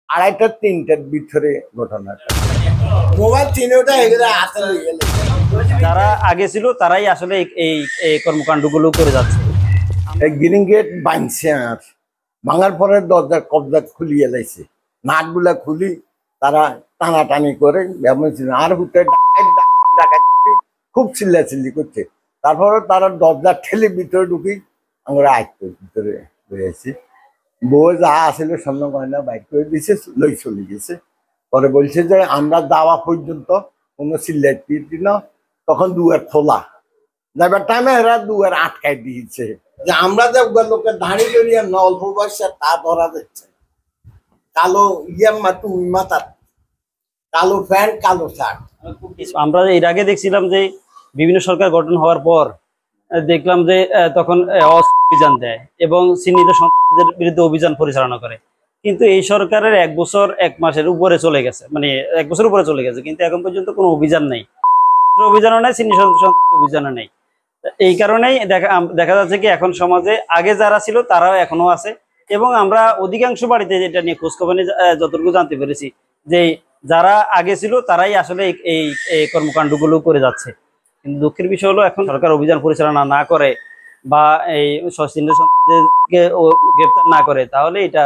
আড়াইটা ৩টার ভিতরে ঘটনাটা। মোবাইল তিনটা এগুলো হাতে লইয়া যারা আগে ছিল তারাই আসলে এই এই কর্মকাণ্ডগুলো করে যাচ্ছে। এই গ্রিন গেট বাঁধছে আর ভাঙার পরে দরজার কবজা খুলিয়ে লাইছে, নাটগুলা খুলি তারা টানাটানি করে ব্যবস্থা আর হুতে ডাকাত খুব চিল্লাচিল্লি করছে। তারপরে তারা দরজা ঠেলে ভিতরে ঢুকি আমরা আয়ত্তের ভিতরে রয়েছি। বউ যা আসলে স্বর্ণ গয়না বাইক করে দিছে, লই চলে গেছে। পরে বলছে যে আমরা যাওয়া পর্যন্ত কোনো চিল্লাইতে না, তখন দুয়ার খোলা যাবার টাইমে এরা দুয়ার আটকাই দিয়েছে যে আমরা যে লোকের দাঁড়িয়ে জড়িয়ে না অল্প বয়সে তা ধরা যাচ্ছে। কালো ইয়ার মাতু মাথার কালো প্যান্ট কালো শার্ট। আমরা এর আগে দেখছিলাম যে বিভিন্ন সরকার গঠন হওয়ার পর দেখলাম যে তখন অভিযান দেয় এবং চিহ্নিত সন্ত্রাসীদের বিরুদ্ধে অভিযান পরিচালনা করে। কিন্তু এই সরকারের 1 বছর 1 মাসের উপরে চলে গেছে, মানে 1 বছর উপরে চলে গেছে, কিন্তু এখন পর্যন্ত কোনো অভিযান নেই, অভিযানও নেই, চিহ্নিত সন্ত্রাসী অভিযানও নেই। এই কারণেই দেখা যাচ্ছে কি এখন সমাজে আগে যারা ছিল তারাও এখনো আছে এবং আমরা অধিকাংশ বাড়িতে যেটা নিয়ে খোঁজখবর নিয়ে যতটুকু জানতে পেরেছি যে যারা আগে ছিল তারাই আসলে এই কর্মকাণ্ডগুলো করে যাচ্ছে। কিন্তু দুঃখের বিষয় হলো এখন সরকার অভিযান পরিচালনা না করে বা এই চিহ্নিত সন্ত্রাসীদেরকে গ্রেপ্তার না করে তাহলে এটা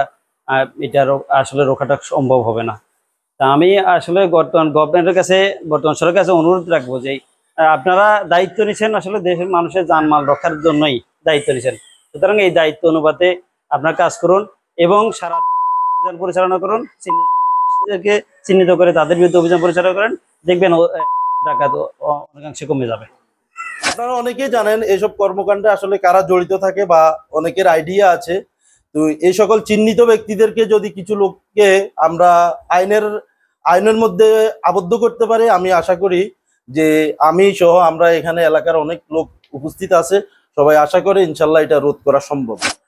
আসলে রোখাটা সম্ভব হবে না। তা আমি আসলে বর্তমান সরকারের কাছে অনুরোধ রাখবো যে আপনারা দায়িত্ব নিচ্ছেন, আসলে দেশের মানুষের জানমাল রক্ষার জন্যই দায়িত্ব নিচ্ছেন। সুতরাং এই দায়িত্ব অনুপাতে আপনার কাজ করুন এবং সারা অভিযান পরিচালনা করুন, চিহ্নিত করে তাদের বিরুদ্ধে অভিযান পরিচালনা করেন, দেখবেন ডাকাত অনেকাংশে কমে যাবে। আপনারা অনেকেই জানেন এইসব কর্মকাণ্ডে আসলে কারা জড়িত থাকে বা অনেকের আইডিয়া আছে। তো এই সকল চিহ্নিত ব্যক্তিদেরকে যদি কিছু লোককে আমরা আইনের মধ্যে আবদ্ধ করতে পারি, আমি আশা করি যে আমি সহ আমরা এখানে এলাকার অনেক লোক উপস্থিত আছে, সবাই আশা করে ইনশাল্লাহ এটা রোধ করা সম্ভব।